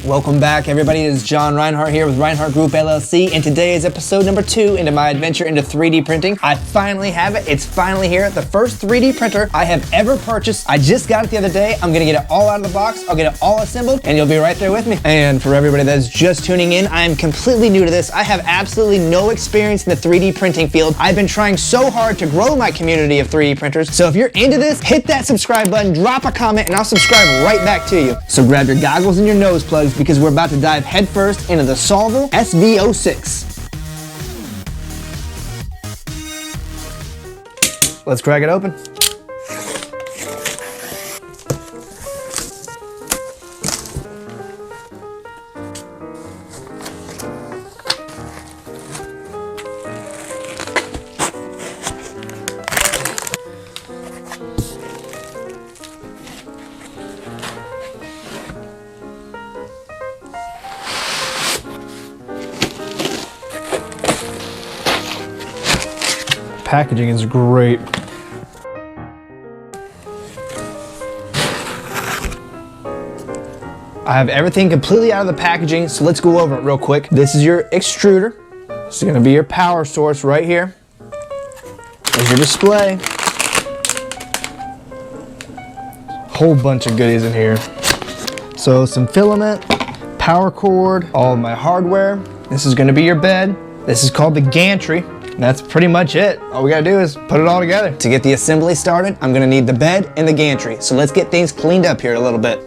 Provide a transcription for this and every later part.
Welcome back, everybody. It is John Reinhardt here with Reinhardt Group LLC, and today is episode number 2 into my adventure into 3D printing. I finally have it. It's finally here. The first 3D printer I have ever purchased. I just got it the other day. I'm gonna get it all out of the box. I'll get it all assembled, and you'll be right there with me. And for everybody that's just tuning in, I am completely new to this. I have absolutely no experience in the 3D printing field. I've been trying so hard to grow my community of 3D printers. So if you're into this, hit that subscribe button, drop a comment, and I'll subscribe right back to you. So grab your goggles and your nose plugs, because we're about to dive headfirst into the Sovol SV06. Let's crack it open. Packaging is great. I have everything completely out of the packaging, so let's go over it real quick. This is your extruder. This is gonna be your power source right here. There's your display. Whole bunch of goodies in here. So some filament, power cord, all of my hardware. This is gonna be your bed. This is called the gantry. That's pretty much it. All we gotta do is put it all together. To get the assembly started, I'm gonna need the bed and the gantry. So let's get things cleaned up here a little bit.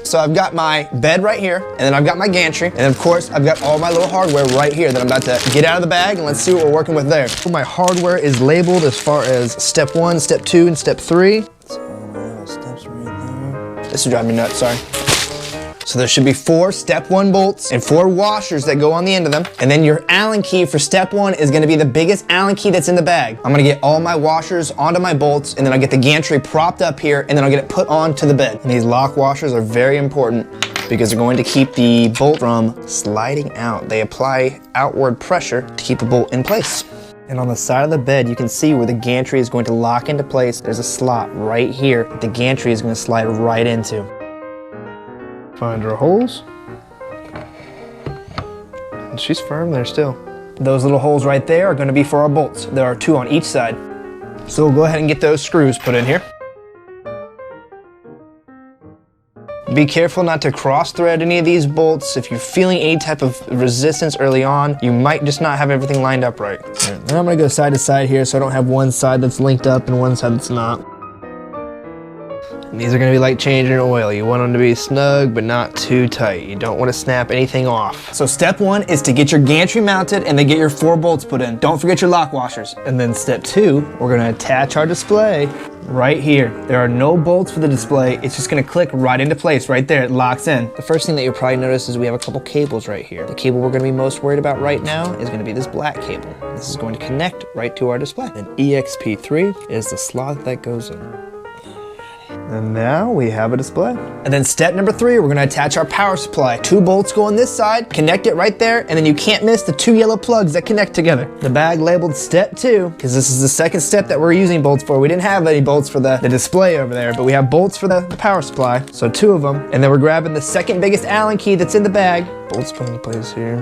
So I've got my bed right here, and then I've got my gantry, and of course I've got all my little hardware right here that I'm about to get out of the bag, and let's see what we're working with there. My hardware is labeled as far as step 1, step 2, and step 3. So steps right there. This is driving me nuts, sorry. So there should be 4 step 1 bolts and 4 washers that go on the end of them. And then your Allen key for step 1 is gonna be the biggest Allen key that's in the bag. I'm gonna get all my washers onto my bolts, and then I'll get the gantry propped up here, and then I'll get it put onto the bed. And these lock washers are very important because they're going to keep the bolt from sliding out. They apply outward pressure to keep the bolt in place. And on the side of the bed, you can see where the gantry is going to lock into place. There's a slot right here that the gantry is gonna slide right into. Find her holes. And she's firm there still. Those little holes right there are going to be for our bolts. There are 2 on each side. So we'll go ahead and get those screws put in here. Be careful not to cross thread any of these bolts. If you're feeling any type of resistance early on, you might just not have everything lined up right. Now I'm going to go side to side here so I don't have one side that's linked up and one side that's not. And these are going to be like changing your oil. You want them to be snug, but not too tight. You don't want to snap anything off. So step 1 is to get your gantry mounted and then get your 4 bolts put in. Don't forget your lock washers. And then step 2, we're going to attach our display right here. There are no bolts for the display. It's just going to click right into place right there. It locks in. The first thing that you'll probably notice is we have a couple cables right here. The cable we're going to be most worried about right now is going to be this black cable. This is going to connect right to our display. And EXP3 is the slot that goes in. And now we have a display. And then step number 3, we're gonna attach our power supply. 2 bolts go on this side, connect it right there, and then you can't miss the 2 yellow plugs that connect together. The bag labeled step 2, because this is the second step that we're using bolts for. We didn't have any bolts for the display over there, but we have bolts for the power supply, so 2 of them. And then we're grabbing the second biggest Allen key that's in the bag. Bolts put into place here.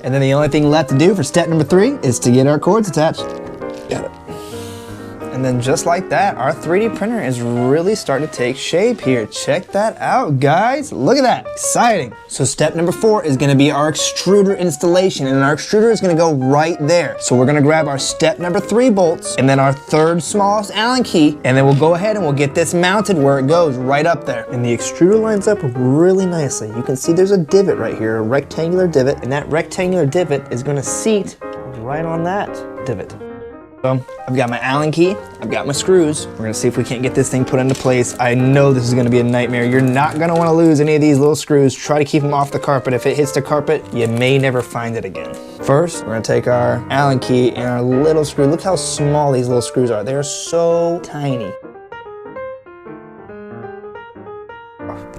And then the only thing left to do for step number 3 is to get our cords attached. Got it. And then just like that, our 3D printer is really starting to take shape here. Check that out, guys. Look at that, exciting. So step number 4 is gonna be our extruder installation, and our extruder is gonna go right there. So we're gonna grab our step number 3 bolts, and then our 3rd smallest Allen key, and then we'll go ahead and we'll get this mounted where it goes, right up there. And the extruder lines up really nicely. You can see there's a divot right here, a rectangular divot, and that rectangular divot is gonna seat right on that divot. So I've got my Allen key, I've got my screws. We're gonna see if we can't get this thing put into place. I know this is gonna be a nightmare. You're not gonna wanna lose any of these little screws. Try to keep them off the carpet. If it hits the carpet, you may never find it again. First, we're gonna take our Allen key and our little screw. Look how small these little screws are. They're so tiny.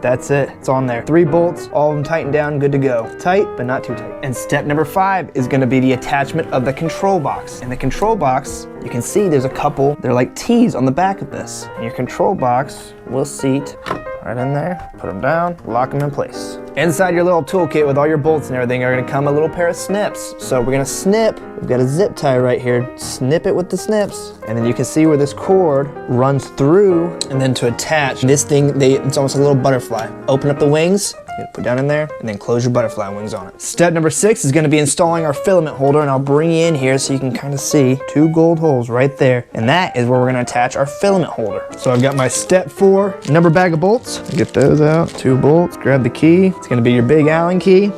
That's it, it's on there. 3 bolts, all of them tightened down, good to go. Tight, but not too tight. And step number 5 is gonna be the attachment of the control box. In the control box, you can see there's a couple, they're like T's on the back of this. And your control box will seat right in there, put them down, lock them in place. Inside your little toolkit with all your bolts and everything are gonna come a little pair of snips. So we're gonna snip, we've got a zip tie right here, snip it with the snips, and then you can see where this cord runs through, and then to attach this thing, it's almost like a little butterfly. Open up the wings, put down in there, and then close your butterfly wings on it. Step number 6 is gonna be installing our filament holder, and I'll bring you in here so you can kind of see 2 gold holes right there, and that is where we're gonna attach our filament holder. So I've got my step 4 number bag of bolts. Get those out, 2 bolts, grab the key. It's gonna be your big Allen key.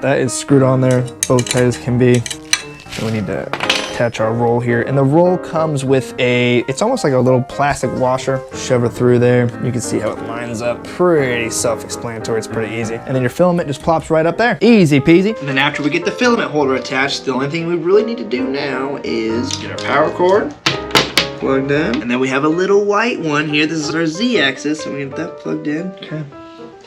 That is screwed on there, both tight as can be. So we need to attach our roll here, and the roll comes with it's almost like a little plastic washer. Shove it through there. You can see how it lines up. Pretty self-explanatory, it's pretty easy. And then your filament just plops right up there. Easy peasy. And then after we get the filament holder attached, the only thing we really need to do now is get our power cord plugged in. And then we have a little white one here. This is our Z-axis, so we get that plugged in. Okay.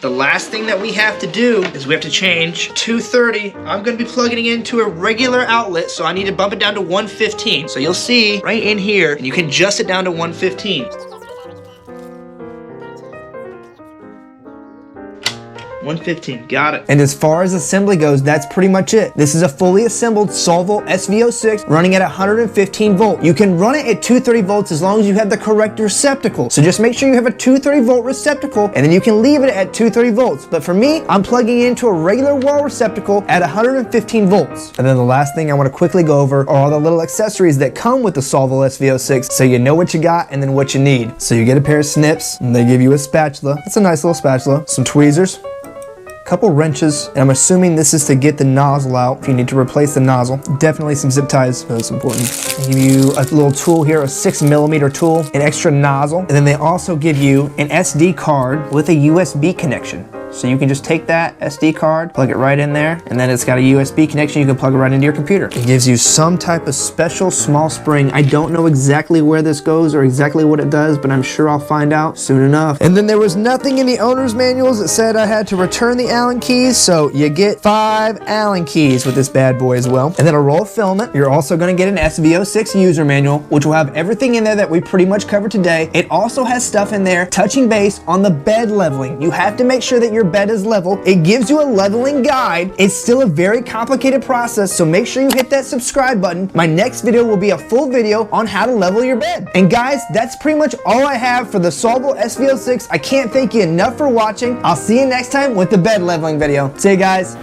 The last thing that we have to do is we have to change 230. I'm gonna be plugging it into a regular outlet, so I need to bump it down to 115. So you'll see right in here, and you can adjust it down to 115. 115, got it. And as far as assembly goes, that's pretty much it. This is a fully assembled Sovol SV06 running at 115 volt. You can run it at 230 volts as long as you have the correct receptacle. So just make sure you have a 230 volt receptacle, and then you can leave it at 230 volts. But for me, I'm plugging it into a regular wall receptacle at 115 volts. And then the last thing I want to quickly go over are all the little accessories that come with the Sovol SV06, so you know what you got and then what you need. So you get a pair of snips, and they give you a spatula. It's a nice little spatula. Some tweezers, couple wrenches, and I'm assuming this is to get the nozzle out if you need to replace the nozzle. Definitely some zip ties, that's important. They give you a little tool here, a 6mm tool, an extra nozzle, and then they also give you an SD card with a USB connection. So you can just take that SD card, plug it right in there, and then it's got a USB connection. You can plug it right into your computer. It gives you some type of special small spring. I don't know exactly where this goes or exactly what it does, but I'm sure I'll find out soon enough. And then there was nothing in the owner's manuals that said I had to return the Allen keys, so you get 5 Allen keys with this bad boy as well. And then a roll of filament. You're also gonna get an SV06 user manual, which will have everything in there that we pretty much covered today. It also has stuff in there touching base on the bed leveling. You have to make sure that your bed is level. It gives you a leveling guide. It's still a very complicated process, so make sure you hit that subscribe button. My next video will be a full video on how to level your bed. And guys, that's pretty much all I have for the Sovol SV06. I can't thank you enough for watching. I'll see you next time with the bed leveling video. See you guys.